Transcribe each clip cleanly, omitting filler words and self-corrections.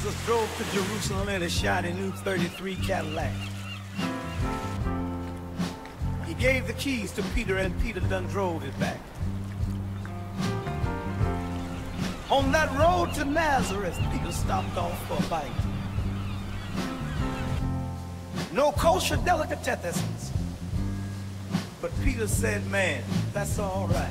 Jesus drove to Jerusalem in a shiny new 33 Cadillac. He gave the keys to Peter and Peter done drove it back. On that road to Nazareth, Peter stopped off for a bite. No kosher delicatessens. But Peter said, man, that's all right.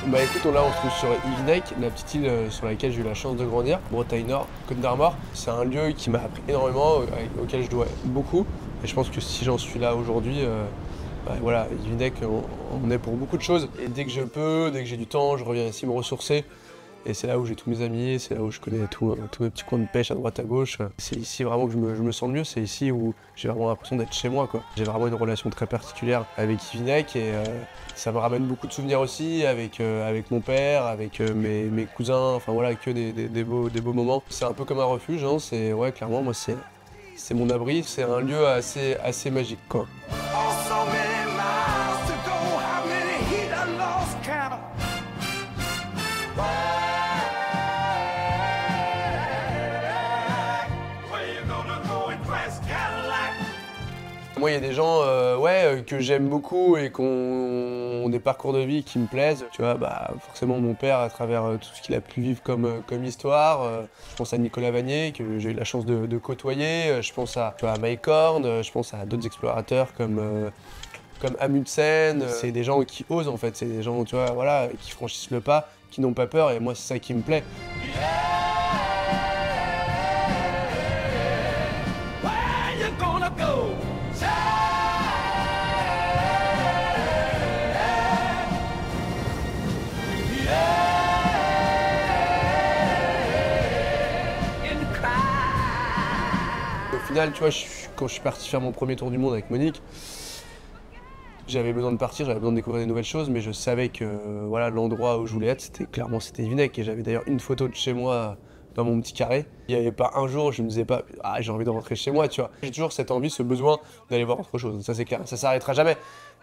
Bah écoute, là on se trouve sur Yvinec, la petite île sur laquelle j'ai eu la chance de grandir, Bretagne Nord, Côte d'Armor. C'est un lieu qui m'a appris énormément, auquel je dois beaucoup. Et je pense que si j'en suis là aujourd'hui, bah voilà, Yvinec, on est pour beaucoup de choses. Et dès que je peux, dès que j'ai du temps, je reviens ici me ressourcer. Et c'est là où j'ai tous mes amis, c'est là où je connais tous mes petits coins de pêche à droite à gauche. C'est ici vraiment que je me sens le mieux, c'est ici où j'ai vraiment l'impression d'être chez moi, quoi. J'ai vraiment une relation très particulière avec Yvinec et ça me ramène beaucoup de souvenirs aussi avec mon père, avec mes cousins, enfin voilà, que des beaux moments. C'est un peu comme un refuge, hein, c'est, ouais, clairement, moi c'est mon abri, c'est un lieu assez magique, quoi. Moi, il y a des gens que j'aime beaucoup et qui ont des parcours de vie qui me plaisent. Tu vois, bah, forcément, mon père, à travers tout ce qu'il a pu vivre comme histoire. Je pense à Nicolas Vanier, que j'ai eu la chance de côtoyer. Je pense à Mike Horn. Je pense à d'autres explorateurs comme Amundsen. C'est des gens qui osent, en fait. C'est des gens, tu vois, voilà, qui franchissent le pas, qui n'ont pas peur. Et moi, c'est ça qui me plaît. Au final, tu vois, quand je suis parti faire mon premier tour du monde avec Monique, j'avais besoin de partir, j'avais besoin de découvrir des nouvelles choses, mais je savais que voilà, l'endroit où je voulais être, c'était Yvinec. Et j'avais d'ailleurs une photo de chez moi dans mon petit carré. Il n'y avait pas un jour où je me disais pas « Ah, j'ai envie de rentrer chez moi », tu vois. J'ai toujours cette envie, ce besoin d'aller voir autre chose, ça c'est clair, ça s'arrêtera jamais.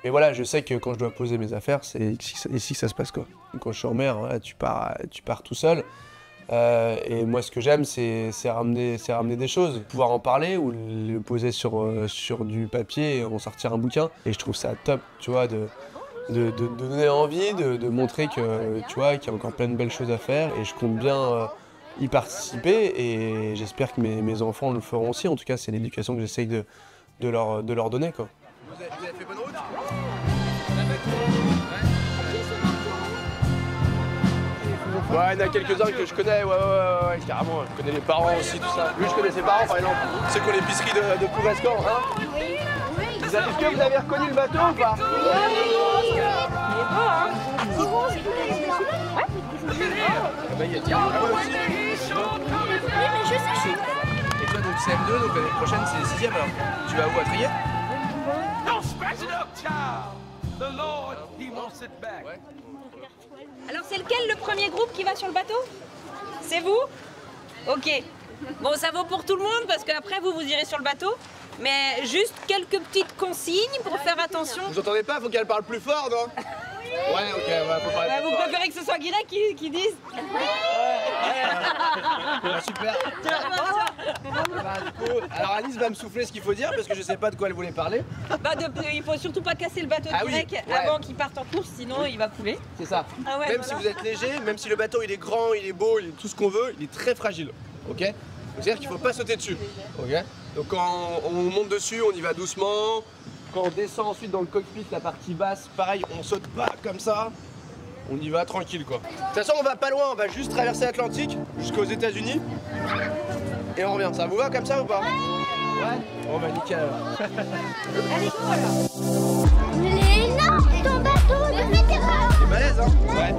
Mais voilà, je sais que quand je dois poser mes affaires, c'est ici que ça se passe, quoi. Quand je suis en mer, voilà, tu pars tout seul. Et moi, ce que j'aime, c'est ramener des choses, pouvoir en parler ou le poser sur du papier et en sortir un bouquin. Et je trouve ça top, tu vois, de donner envie, de montrer que, tu vois, qu'il y a encore plein de belles choses à faire. Et je compte bien y participer et j'espère que mes enfants le feront aussi. En tout cas, c'est l'éducation que j'essaye de leur donner, quoi. Vous avez fait bonne route ? Ouais, il y en a quelques-uns que je connais, ouais, carrément. Je connais les parents aussi, tout ça. Lui, je connais ses parents, par exemple. C'est quoi l'épicerie de Plougascan, hein? Oui. Est-ce que vous avez reconnu le bateau ou pas? Il est beau, hein? Bah, il y a Thierry aussi. Oui, mais je sais. Et toi, donc CM2, donc l'année prochaine, c'est 6ème alors. Tu vas où, à Trier? Ouais. Alors c'est lequel le premier groupe qui va sur le bateau? C'est vous? Ok. Bon, ça vaut pour tout le monde parce qu'après vous irez sur le bateau. Mais juste quelques petites consignes pour faire attention. Vous entendez pas? Faut qu'elle parle plus fort, non? Ouais, ok, ouais, faut parler plus Vous fort. préférez que ce soit Guilin qui dise? Super. Alors Alice va me souffler ce qu'il faut dire parce que je sais pas de quoi elle voulait parler. Il faut surtout pas casser le bateau de Grec avant qu'il parte en course, sinon il va couler. C'est ça. Ah ouais, même voilà. si vous êtes léger, même si le bateau il est grand, il est beau, il est tout ce qu'on veut, il est très fragile. Ok? Donc c'est-à-dire qu'il faut pas sauter dessus. Ok? Donc quand on monte dessus, on y va doucement. Quand on descend ensuite dans le cockpit, la partie basse, pareil, on saute pas comme ça. On y va tranquille, quoi. De toute façon, on va pas loin, on va juste traverser l'Atlantique jusqu'aux États-Unis. Et on revient. Ça vous va comme ça ou pas? Ouais. Bon bah nickel alors. Allez, go alors. Il est énorme ton bateau, C'est balèze, hein? Ouais.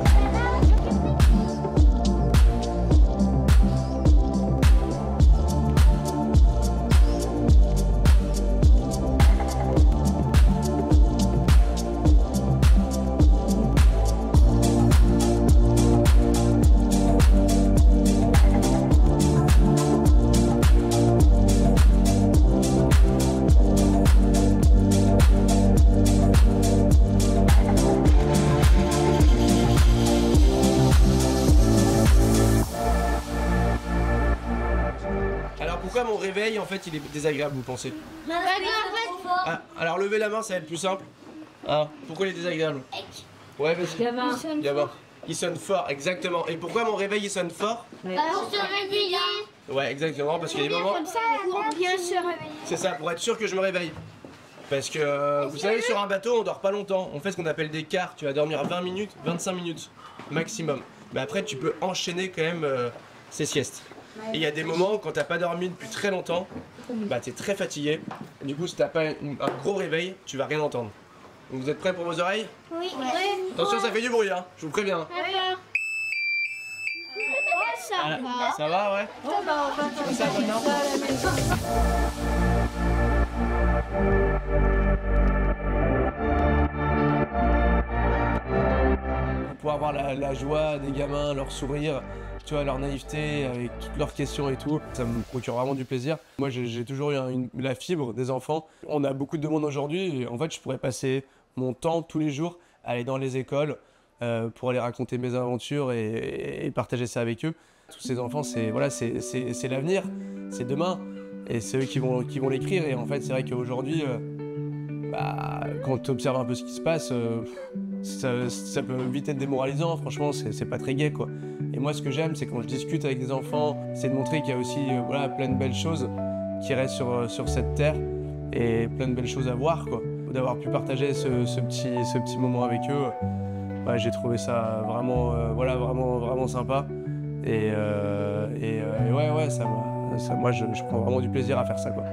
Alors pourquoi mon réveil en fait il est désagréable, vous pensez? Ah, alors levez la main, ça va être plus simple. Ah, pourquoi il est désagréable? Ouais, vas-y. Gamin. Il sonne fort, exactement. Et pourquoi mon réveil il sonne fort? Pour se réveiller. Ouais, exactement, parce qu'il y a des moments... Comme ça, pour bien se réveiller. C'est ça, pour être sûr que je me réveille. Parce que, vous savez, sur un bateau, on dort pas longtemps. On fait ce qu'on appelle des quarts. Tu vas dormir 20 minutes, 25 minutes maximum. Mais après, tu peux enchaîner quand même ces siestes. Et il y a des moments, quand t'as pas dormi depuis très longtemps, bah t'es très fatigué. Et du coup, si t'as pas un gros réveil, tu vas rien entendre. Donc vous êtes prêts pour vos oreilles? Oui. Attention, ça fait du bruit, hein, je vous préviens. Ça va. Ça va, ouais? Ça va maintenant? Pour avoir la joie des gamins, leur sourire, tu vois, leur naïveté, avec toutes leurs questions et tout, ça me procure vraiment du plaisir. Moi, j'ai toujours eu la fibre des enfants. On a beaucoup de demandes aujourd'hui, et en fait, je pourrais passer mon temps tous les jours à aller dans les écoles pour aller raconter mes aventures et partager ça avec eux. Tous ces enfants, c'est l'avenir, c'est demain, et c'est eux qui vont l'écrire. Et en fait, c'est vrai qu'aujourd'hui, quand tu observes un peu ce qui se passe, ça peut vite être démoralisant. Franchement, c'est pas très gai, quoi. Et moi, ce que j'aime, c'est quand je discute avec des enfants, c'est de montrer qu'il y a aussi plein de belles choses qui restent sur cette terre et plein de belles choses à voir, quoi. D'avoir pu partager ce petit moment avec eux, j'ai trouvé ça vraiment sympa. Et ouais, moi je prends vraiment du plaisir à faire ça, quoi.